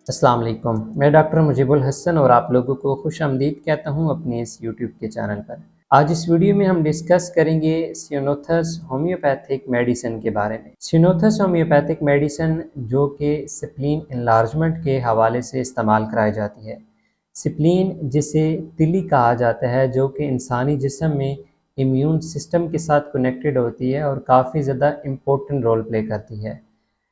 अस्सलाम वालेकुम। मैं डॉक्टर मुजीबुल हसन और आप लोगों को खुश आमदीद कहता हूँ अपने इस यूट्यूब के चैनल पर। आज इस वीडियो में हम डिस्कस करेंगे सिनोथस होम्योपैथिक मेडिसिन के बारे में। सिनोथस होम्योपैथिक मेडिसिन जो कि स्प्लीन इनलार्जमेंट के हवाले से इस्तेमाल कराई जाती है। स्प्लीन जिसे तिली कहा जाता है, जो कि इंसानी जिस्म में इम्यून सिस्टम के साथ कनेक्टेड होती है और काफ़ी ज़्यादा इम्पोर्टेंट रोल प्ले करती है।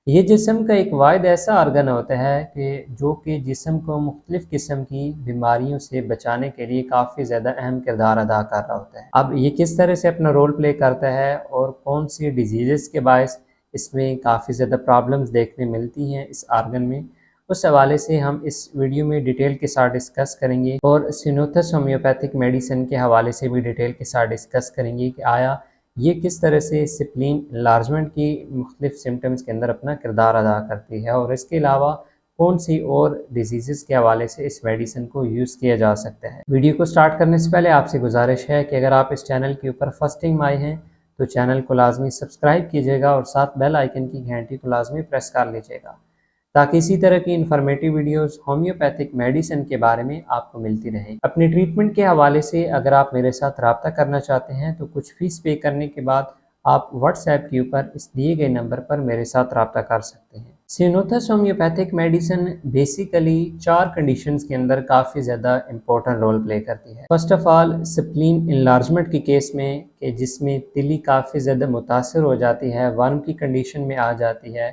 ये जिस्म का एक वाहिद ऐसा ऑर्गन होता है कि जो कि जिस्म को मुख्तलिफ़ किस्म की बीमारियों से बचाने के लिए काफ़ी ज़्यादा अहम किरदार अदा कर रहा होता है। अब ये किस तरह से अपना रोल प्ले करता है और कौन सी डिजीज़ के बायस इसमें काफ़ी ज़्यादा प्रॉब्लम्स देखने मिलती हैं इस ऑर्गन में, उस हवाले से हम इस वीडियो में डिटेल के साथ डिस्कस करेंगे और सिनोथस होम्योपैथिक मेडिसिन के हवाले से भी डिटेल के साथ डिस्कस करेंगे कि आया ये किस तरह से स्प्लीन इनलार्जमेंट की मुख्तलिफ सिम्टम्स के अंदर अपना किरदार अदा करती है और इसके अलावा कौन सी और डिजीज़ के हवाले से इस मेडिसिन को यूज़ किया जा सकता है। वीडियो को स्टार्ट करने से पहले आपसे गुजारिश है कि अगर आप इस चैनल के ऊपर फर्स्ट टाइम आए हैं तो चैनल को लाजमी सब्सक्राइब कीजिएगा और साथ बेल आइकन की घंटी को लाजमी प्रेस कर लीजिएगा ताकि इसी तरह की इन्फॉर्मेटिव वीडियोस होम्योपैथिक मेडिसिन के बारे में आपको मिलती रहें। अपने ट्रीटमेंट के हवाले से अगर आप मेरे साथ रब्ता करना चाहते हैं तो कुछ फ़ीस पे करने के बाद आप व्हाट्सएप के ऊपर इस दिए गए नंबर पर मेरे साथ रब्ता कर सकते हैं। सिनोथस होम्योपैथिक मेडिसिन बेसिकली 4 कंडीशंस के अंदर काफ़ी ज़्यादा इंपॉर्टेंट रोल प्ले करती है। First of all spleen enlargement के केस में कि जिसमें तिली काफ़ी ज़्यादा मुतासर हो जाती है, वर्म की कंडीशन में आ जाती है।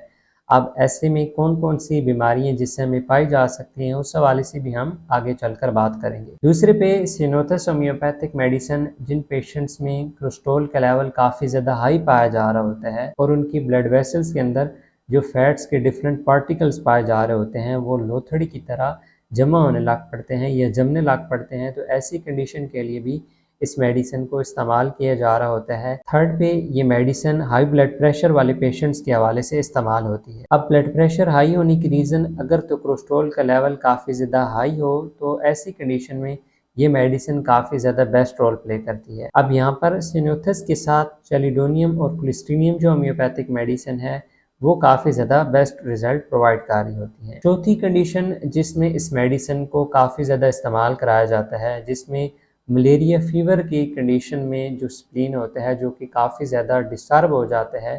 अब ऐसे में कौन-कौन सी बीमारियाँ जिससे हमें पाई जा सकती हैं, उस हवाले से भी हम आगे चलकर बात करेंगे। दूसरे पे सिनोथस होम्योपैथिक मेडिसिन जिन पेशेंट्स में कोलेस्ट्रॉल का लेवल काफ़ी ज़्यादा हाई पाया जा रहा होता है और उनकी ब्लड वेसल्स के अंदर जो फैट्स के डिफरेंट पार्टिकल्स पाए जा रहे होते हैं, वो लोथड़ी की तरह जमा होने लग पड़ते हैं या जमने लग पड़ते हैं, तो ऐसी कंडीशन के लिए भी इस मेडिसिन को इस्तेमाल किया जा रहा होता है। थर्ड पे ये मेडिसिन हाई ब्लड प्रेशर वाले पेशेंट्स के हवाले से इस्तेमाल होती है। अब ब्लड प्रेशर हाई होने की रीज़न अगर तो कोलेस्ट्रॉल का लेवल काफ़ी ज़्यादा हाई हो तो ऐसी कंडीशन में ये मेडिसिन काफ़ी ज़्यादा बेस्ट रोल प्ले करती है। अब यहाँ पर सिनोथस के साथ चैलिडोनियम और क्लिस्ट्रीनियम जो होम्योपैथिक मेडिसिन है वो काफ़ी ज़्यादा बेस्ट रिजल्ट प्रोवाइड कर रही होती है। चौथी कंडीशन जिसमें इस मेडिसिन को काफ़ी ज़्यादा इस्तेमाल कराया जाता है, जिसमें मलेरिया फ़ीवर की कंडीशन में जो स्प्लीन होता है जो कि काफ़ी ज़्यादा डिस्टर्ब हो जाता है,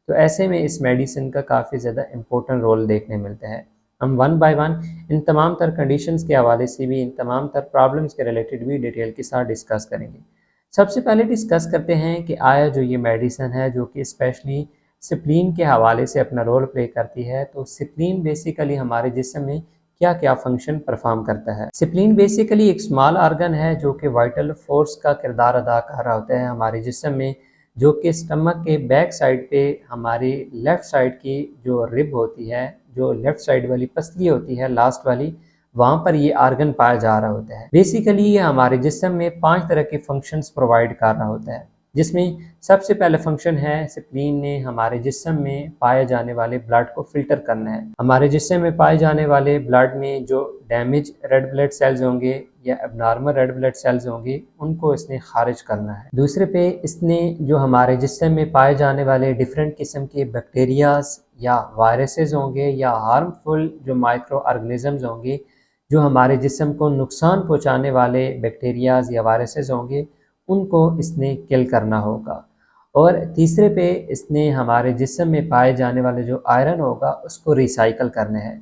तो ऐसे में इस मेडिसिन का काफ़ी ज़्यादा इम्पोर्टेंट रोल देखने मिलता है। हम वन बाय वन इन तमाम तर कंडीशंस के हवाले से भी, इन तमाम तर प्रॉब्लम्स के रिलेटेड भी डिटेल के साथ डिस्कस करेंगे। सबसे पहले डिस्कस करते हैं कि आया जो ये मेडिसिन है जो कि स्पेशली स्प्लीन के हवाले से अपना रोल प्ले करती है, तो स्प्लीन बेसिकली हमारे जिस्म में क्या क्या फंक्शन परफॉर्म करता है। स्प्लीन बेसिकली एक स्मॉल ऑर्गन है जो कि वाइटल फोर्स का किरदार अदा कर रहा होता है हमारे जिस्म में, जो कि स्टमक के बैक साइड पे हमारी लेफ़्ट साइड की जो रिब होती है, जो लेफ़्ट साइड वाली पसली होती है लास्ट वाली, वहाँ पर ये ऑर्गन पाया जा रहा होता है। बेसिकली ये हमारे जिस्म में 5 तरह के फंक्शंस प्रोवाइड कर रहा होता है, जिसमें सबसे पहले फंक्शन है स्प्लीन ने हमारे जिस्म में पाए जाने वाले ब्लड को फिल्टर करना है। हमारे जिस्म में पाए जाने वाले ब्लड में जो डैमेज रेड ब्लड सेल्स होंगे या एबनॉर्मल रेड ब्लड सेल्स होंगे, उनको इसने खारिज करना है। दूसरे पे इसने जो हमारे जिस्म में पाए जाने वाले डिफरेंट किस्म के बैक्टीरियाज या वायरसेस होंगे या हार्मफुल जो माइक्रो ऑर्गेनिजम्स होंगे, जो हमारे जिस्म को नुकसान पहुंचाने वाले बैक्टीरियाज या वायरसेस होंगे, उनको इसने किल करना होगा। और तीसरे पे इसने हमारे जिस्म में पाए जाने वाले जो आयरन होगा उसको रिसाइकल करना है।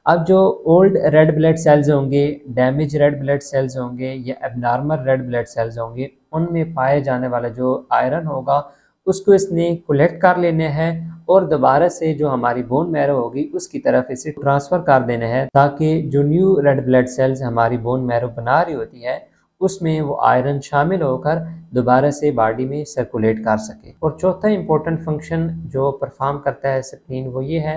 अब जो ओल्ड रेड ब्लड सेल्स होंगे, डैमेज रेड ब्लड सेल्स होंगे या एबनॉर्मल रेड ब्लड सेल्स होंगे, उनमें पाए जाने वाला जो आयरन होगा उसको इसने कलेक्ट कर लेना है और दोबारा से जो हमारी बोन मैरो होगी उसकी तरफ इसे ट्रांसफ़र कर देना है, ताकि जो न्यू रेड ब्लड सेल्स हमारी बोन मैरो बना रही होती है उसमें वो आयरन शामिल होकर दोबारा से बॉडी में सर्कुलेट कर सके। और चौथा इंपॉर्टेंट फंक्शन जो परफॉर्म करता है स्प्लीन, वो ये है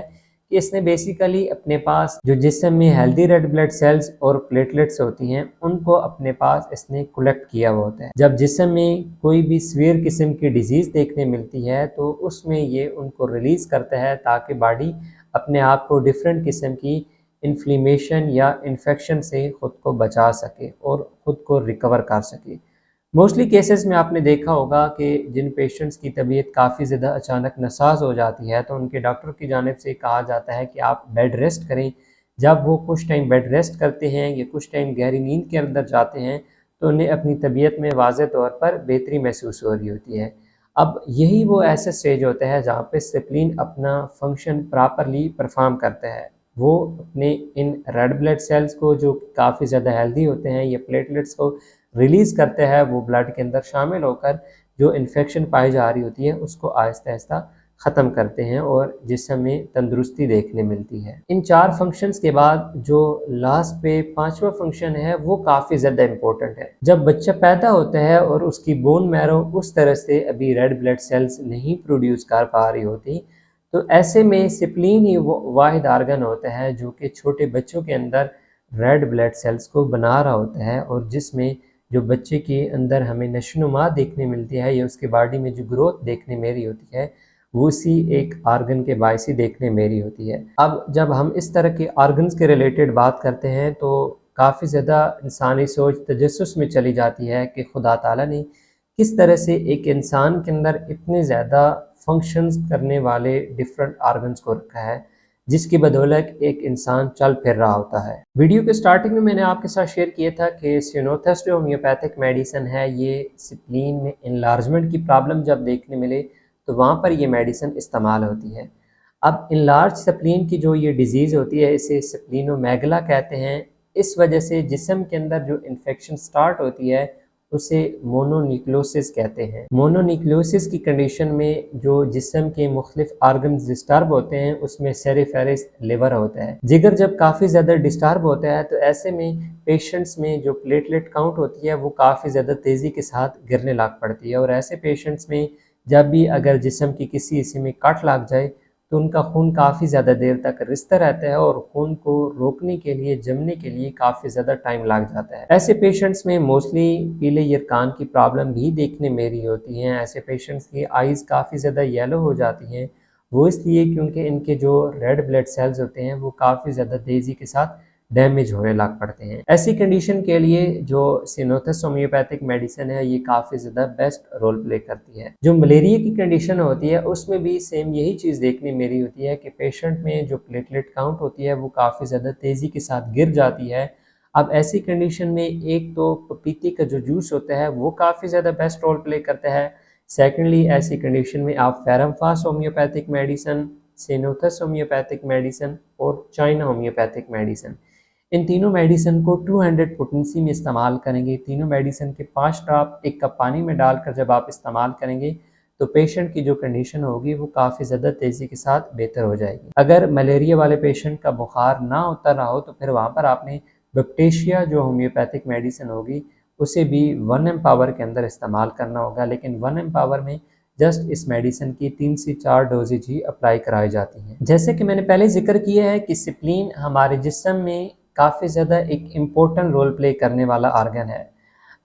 कि इसने बेसिकली अपने पास जो जिस्म में हेल्दी रेड ब्लड सेल्स और प्लेटलेट्स होती हैं उनको अपने पास इसने कलेक्ट किया हुआ होता है। जब जिस्म में कोई भी सीवियर किस्म की डिजीज़ देखने मिलती है तो उसमें ये उनको रिलीज़ करता है ताकि बॉडी अपने आप को डिफरेंट किस्म की इन्फ्लेमेशन या इन्फेक्शन से ख़ुद को बचा सके और ख़ुद को रिकवर कर सके। मोस्टली केसेस में आपने देखा होगा कि जिन पेशेंट्स की तबीयत काफ़ी ज़्यादा अचानक नासाज़ हो जाती है तो उनके डॉक्टर की जानिब से कहा जाता है कि आप बेड रेस्ट करें, जब वो कुछ टाइम बेड रेस्ट करते हैं या कुछ टाइम गहरी नींद के अंदर जाते हैं तो उन्हें अपनी तबीयत में वाज़ेह तौर पर बेहतरी महसूस हो रही होती है। अब यही वो ऐसा स्टेज होता है जहाँ पे स्प्लीन अपना फंक्शन प्रॉपरली परफॉर्म करता है। वो अपने इन रेड ब्लड सेल्स को जो काफ़ी ज़्यादा हेल्दी होते हैं या प्लेटलेट्स को रिलीज़ करता है, वो ब्लड के अंदर शामिल होकर जो इन्फेक्शन पाई जा रही होती है उसको आहिस्ता-आहिस्ता ख़त्म करते हैं और जिस्म में तंदुरुस्ती देखने मिलती है। इन 4 फंक्शंस के बाद जो लास्ट पे 5वां फंक्शन है वो काफ़ी ज़्यादा इम्पोर्टेंट है। जब बच्चा पैदा होता है और उसकी बोन मैरो उस तरह से अभी रेड ब्लड सेल्स नहीं प्रोड्यूस कर पा रही होती, तो ऐसे में स्प्लीन ही वो वाहिद आर्गन होता है जो कि छोटे बच्चों के अंदर रेड ब्लड सेल्स को बना रहा होता है और जिसमें जो बच्चे के अंदर हमें नशोनुमा देखने मिलती है या उसके बॉडी में जो ग्रोथ देखने में रही होती है वो उसी एक आर्गन के बायस ही देखने में रही होती है। अब जब हम इस तरह के आर्गन्स के रिलेटेड बात करते हैं तो काफ़ी ज़्यादा इंसानी सोच तजस्सुस में चली जाती है कि खुदा ताला ने किस तरह से एक इंसान के अंदर इतने ज़्यादा फंक्शंस करने वाले डिफरेंट आर्गन्स को रखा है जिसकी बदौलत एक इंसान चल फिर रहा होता है। वीडियो के स्टार्टिंग में मैंने आपके साथ शेयर किया था कि सिनोथस जो होम्योपैथिक मेडिसिन है ये स्प्लीन में इनलार्जमेंट की प्रॉब्लम जब देखने मिले तो वहाँ पर ये मेडिसिन इस्तेमाल होती है। अब इनलार्ज स्प्लीन की जो ये डिज़ीज़ होती है इसे स्प्लीनोमेगला कहते हैं। इस वजह से जिस्म के अंदर जो इन्फेक्शन स्टार्ट होती है उसे मोनोन्यूक्लियोसिस कहते हैं। मोनोन्यूक्लियोसिस की कंडीशन में जो जिस्म के मुख्तलिफ आर्गन्स डिस्टर्ब होते हैं उसमें सेरिफेरस लिवर होता है। जिगर जब काफ़ी ज़्यादा डिस्टर्ब होता है तो ऐसे में पेशेंट्स में जो प्लेटलेट काउंट होती है वो काफ़ी ज़्यादा तेज़ी के साथ गिरने लग पड़ती है और ऐसे पेशेंट्स में जब भी अगर जिस्म की किसी हिस्से में कट लग जाए तो उनका खून काफ़ी ज़्यादा देर तक रिसता रहता है और खून को रोकने के लिए जमने के लिए काफ़ी ज़्यादा टाइम लग जाता है। ऐसे पेशेंट्स में मोस्टली पीले यरकान की प्रॉब्लम भी देखने में रही होती हैं। ऐसे पेशेंट्स की आइज़ काफ़ी ज़्यादा येलो हो जाती हैं, वो इसलिए क्योंकि इनके जो रेड ब्लड सेल्स होते हैं वो काफ़ी ज़्यादा तेज़ी के साथ डैमेज होने लग पड़ते हैं। ऐसी कंडीशन के लिए जो सिनोथस होम्योपैथिक मेडिसिन है ये काफ़ी ज़्यादा बेस्ट रोल प्ले करती है। जो मलेरिया की कंडीशन होती है उसमें भी सेम यही चीज़ देखने में रही होती है कि पेशेंट में जो प्लेटलेट काउंट होती है वो काफ़ी ज़्यादा तेज़ी के साथ गिर जाती है। अब ऐसी कंडीशन में एक तो पपीते का जो जूस होता है वो काफ़ी ज़्यादा बेस्ट रोल प्ले करता है। सेकेंडली ऐसी कंडीशन में आप फेरमफास होम्योपैथिक मेडिसिन, सिनोथस होम्योपैथिक मेडिसिन और चाइना होम्योपैथिक मेडिसिन, इन तीनों मेडिसिन को 200 पोटेंसी में इस्तेमाल करेंगे। तीनों मेडिसिन के 5 ड्रॉप 1 कप पानी में डालकर जब आप इस्तेमाल करेंगे तो पेशेंट की जो कंडीशन होगी वो काफ़ी ज़्यादा तेज़ी के साथ बेहतर हो जाएगी। अगर मलेरिया वाले पेशेंट का बुखार ना उतर रहा हो तो फिर वहाँ पर आपने बैक्टीशिया जो होम्योपैथिक मेडिसिन होगी उसे भी 1 एम पावर के अंदर इस्तेमाल करना होगा, लेकिन 1 एम पावर में जस्ट इस मेडिसिन की 3 से 4 डोजेज ही अप्लाई कराई जाती हैं। जैसे कि मैंने पहले जिक्र किया है कि स्प्लीन हमारे जिस्म में काफ़ी ज़्यादा एक इम्पोर्टेंट रोल प्ले करने वाला आर्गन है।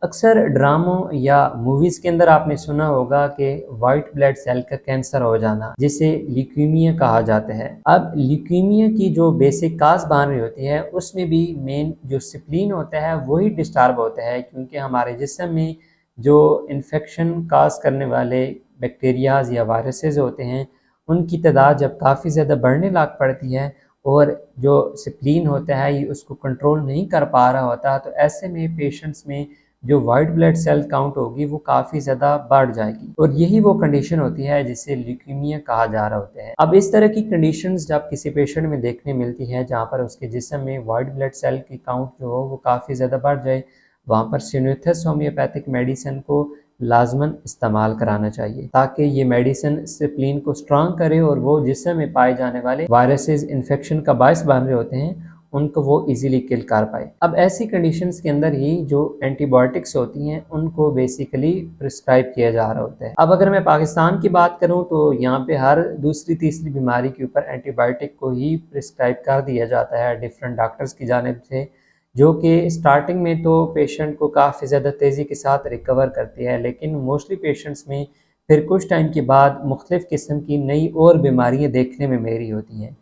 अक्सर ड्रामों या मूवीज़ के अंदर आपने सुना होगा कि वाइट ब्लड सेल का कैंसर हो जाना जिसे ल्यूकीमिया कहा जाता है। अब ल्यूकीमिया की जो बेसिक काज बन रही होती है उसमें भी मेन जो स्प्लीन होता है वही डिस्टर्ब होता है, क्योंकि हमारे जिस्म में जो इन्फेक्शन काज करने वाले बैक्टीरियाज या वायरसेस होते हैं उनकी तादाद जब काफ़ी ज़्यादा बढ़ने लग पड़ती है और जो स्प्लीन होता है ये उसको कंट्रोल नहीं कर पा रहा होता, तो ऐसे में पेशेंट्स में जो वाइट ब्लड सेल काउंट होगी वो काफ़ी ज़्यादा बढ़ जाएगी और यही वो कंडीशन होती है जिसे ल्यूकीमिया कहा जा रहा होता है। अब इस तरह की कंडीशंस जब किसी पेशेंट में देखने मिलती है जहाँ पर उसके जिस्म में वाइट ब्लड सेल की काउंट जो हो वो काफ़ी ज़्यादा बढ़ जाए, वहाँ पर सिनोथस होम्योपैथिक मेडिसिन को लाजमन इस्तेमाल कराना चाहिए ताकि ये मेडिसिन स्प्लीन को स्ट्रांग करे और वो जिस्म में पाए जाने वाले वायरसेस इन्फेक्शन का बायस बन रहे होते हैं उनको वो इजीली किल कर पाए। अब ऐसी कंडीशंस के अंदर ही जो एंटीबायोटिक्स होती हैं उनको बेसिकली प्रिस्क्राइब किया जा रहा होता है। अब अगर मैं पाकिस्तान की बात करूं तो यहाँ पे हर दूसरी तीसरी बीमारी के ऊपर एंटीबायोटिक को ही प्रिस्क्राइब कर दिया जाता है डिफरेंट डॉक्टर्स की जानिब से, जो कि स्टार्टिंग में तो पेशेंट को काफ़ी ज़्यादा तेज़ी के साथ रिकवर करती है, लेकिन मोस्टली पेशेंट्स में फिर कुछ टाइम के बाद मुख्तलिफ़ किस्म की नई और बीमारियाँ देखने में मेरी होती हैं।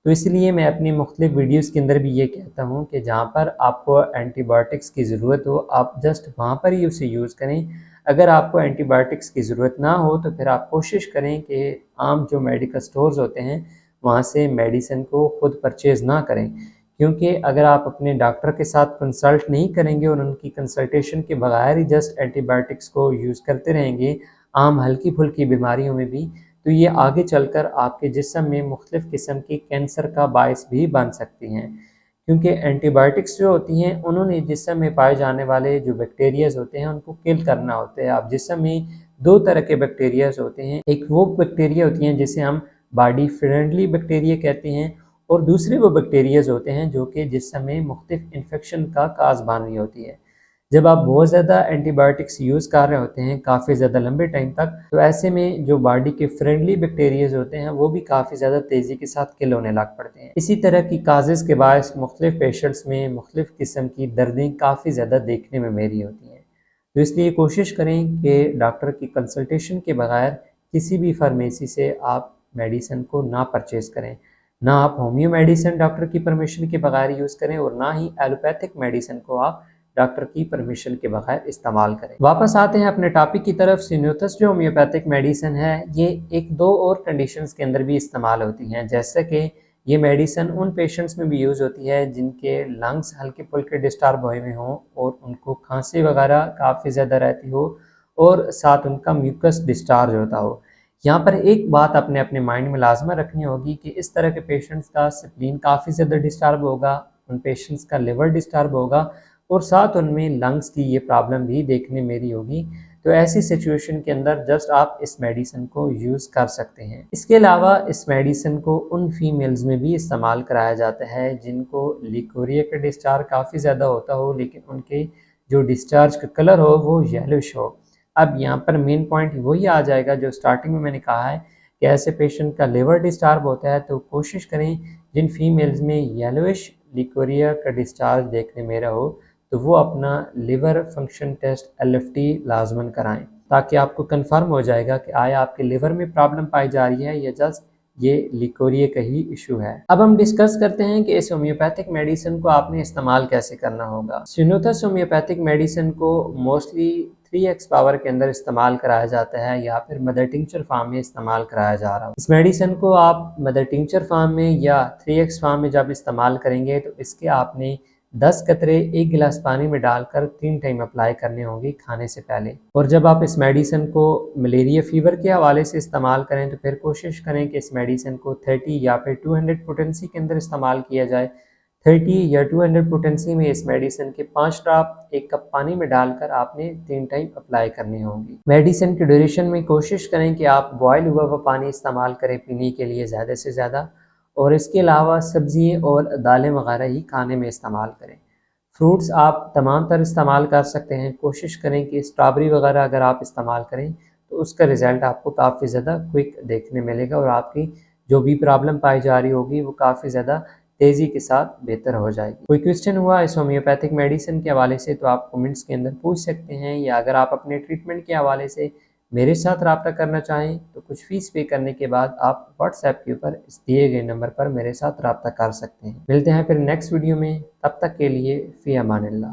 तो इसलिए मैं अपनी मुख्तलिफ़ वीडियोज़ के अंदर भी ये कहता हूँ कि जहाँ पर आपको एंटीबायोटिक्स की ज़रूरत हो आप जस्ट वहाँ पर ही उसे यूज़ करें। अगर आपको एंटीबायोटिक्स की ज़रूरत ना हो तो फिर आप कोशिश करें कि आम जो मेडिकल स्टोर्स होते हैं वहाँ से मेडिसिन को ख़ुद परचेज़ ना करें, क्योंकि अगर आप अपने डॉक्टर के साथ कंसल्ट नहीं करेंगे और उनकी कंसल्टेशन के बगैर ही जस्ट एंटीबायोटिक्स को यूज़ करते रहेंगे आम हल्की फुल्की बीमारियों में भी, तो ये आगे चलकर आपके जिस्म में मुख्तलिफ़ किस्म के कैंसर का बायस भी बन सकती हैं। क्योंकि एंटीबायोटिक्स जो होती हैं उन्होंने जिस्म में पाए जाने वाले जो बैक्टीरियाज होते हैं उनको किल करना होता है। अब जिस्म में दो तरह के बैक्टीरियाज होते हैं, एक वो बैक्टीरिया होती हैं जिसे हम बॉडी फ्रेंडली बैक्टीरिया कहते हैं, और दूसरे वो बैक्टीरियाज होते हैं जो कि जिस्म में मुख्तलिफ इन्फेक्शन का काज बन रही होती है। जब आप बहुत ज़्यादा एंटीबायोटिक्स यूज़ कर रहे होते हैं काफ़ी ज़्यादा लंबे टाइम तक, तो ऐसे में जो बॉडी के फ्रेंडली बैक्टीरियाज होते हैं वो भी काफ़ी ज़्यादा तेज़ी के साथ किल होने लग पड़ते हैं। इसी तरह की काजेज़ के बायस मुख्तलिफ पेशेंट्स में मुख्तलिफ किस्म की दर्दें काफ़ी ज़्यादा देखने में मेरी होती हैं। तो इसलिए कोशिश करें कि डॉक्टर की कंसल्टेशन के बगैर किसी भी फार्मेसी से आप मेडिसिन को ना परचेज़ करें। ना आप होम्यो मेडिसिन डॉक्टर की परमिशन के बगैर यूज़ करें और ना ही एलोपैथिक मेडिसिन को आप डॉक्टर की परमिशन के बगैर इस्तेमाल करें। वापस आते हैं अपने टॉपिक की तरफ। सिन्यूथस जो होम्योपैथिक मेडिसिन है ये एक दो और कंडीशंस के अंदर भी इस्तेमाल होती हैं, जैसे कि ये मेडिसिन उन पेशेंट्स में भी यूज़ होती है जिनके लंग्स हल्के फुल्के डिस्टर्ब हुए हुए हों और उनको खांसी वगैरह काफ़ी ज़्यादा रहती हो और साथ उनका म्यूकस डिस्चार्ज होता हो। यहाँ पर एक बात अपने अपने माइंड में लाजमा रखनी होगी कि इस तरह के पेशेंट्स का स्प्लीन काफ़ी ज़्यादा डिस्टर्ब होगा, उन पेशेंट्स का लिवर डिस्टर्ब होगा और साथ उनमें लंग्स की ये प्रॉब्लम भी देखने मेरी होगी। तो ऐसी सिचुएशन के अंदर जस्ट आप इस मेडिसिन को यूज़ कर सकते हैं। इसके अलावा इस मेडिसिन को उन फीमेल्स में भी इस्तेमाल कराया जाता है जिनको लिकोरिया का डिस्चार्ज काफ़ी ज़्यादा होता हो लेकिन उनके जो डिस्चार्ज का कलर हो वो येलोइश हो। अब यहाँ पर मेन पॉइंट वही आ जाएगा जो स्टार्टिंग में मैंने कहा है कि ऐसे पेशेंट का लिवर डिस्टर्ब होता है, तो कोशिश करें जिन फीमेल्स में येलोइश लिकोरिया का डिस्चार्ज देखने में रहा हो तो वो अपना लिवर फंक्शन टेस्ट LFT लाजमन कराएं, ताकि आपको कंफर्म हो जाएगा कि आया आपके लिवर में प्रॉब्लम पाई जा रही है या जस्ट ये लिकोरिया का ही इशू है। अब हम डिस्कस करते हैं कि इस होम्योपैथिक मेडिसिन को आपने इस्तेमाल कैसे करना होगा। सिनोथस होम्योपैथिक मेडिसिन को मोस्टली 3x पावर के अंदर इस्तेमाल कराया जाता है या फिर मदर टिंचर फार्म में इस्तेमाल कराया जा रहा है। इस मेडिसिन को आप मदर टिंचर फार्म में या 3x फार्म में जब इस्तेमाल करेंगे तो इसके आपने 10 कतरे 1 गिलास पानी में डालकर 3 टाइम अप्लाई करने होंगे खाने से पहले। और जब आप इस मेडिसिन को मलेरिया फीवर के हवाले से इस्तेमाल करें तो फिर कोशिश करें कि इस मेडिसिन को 30 या फिर 200 पोटेंसी के अंदर इस्तेमाल किया जाए। 30 या 200 पोटेंसी में इस मेडिसिन के 5 ड्रॉप 1 कप पानी में डालकर आपने 3 टाइम अप्लाई करनी होंगी। मेडिसिन के ड्यूरेशन में कोशिश करें कि आप बॉयल हुआ हुआ पानी इस्तेमाल करें पीने के लिए ज़्यादा से ज़्यादा, और इसके अलावा सब्ज़ी और दालें वगैरह ही खाने में इस्तेमाल करें। फ्रूट्स आप तमाम तरह इस्तेमाल कर सकते हैं। कोशिश करें कि स्ट्रॉबेरी वगैरह अगर आप इस्तेमाल करें तो उसका रिज़ल्ट आपको काफ़ी ज़्यादा क्विक देखने मिलेगा और आपकी जो भी प्रॉब्लम पाई जा रही होगी वो काफ़ी ज़्यादा तेज़ी के साथ बेहतर हो जाएगी। कोई क्वेश्चन हुआ इस होम्योपैथिक मेडिसिन के हवाले से तो आप कमेंट्स के अंदर पूछ सकते हैं, या अगर आप अपने ट्रीटमेंट के हवाले से मेरे साथ रब्ता करना चाहें तो कुछ फ़ीस पे करने के बाद आप व्हाट्सएप के ऊपर इस दिए गए नंबर पर मेरे साथ रब्ता कर सकते हैं। मिलते हैं फिर नेक्स्ट वीडियो में, तब तक के लिए फ़ी अमानिल्लाह।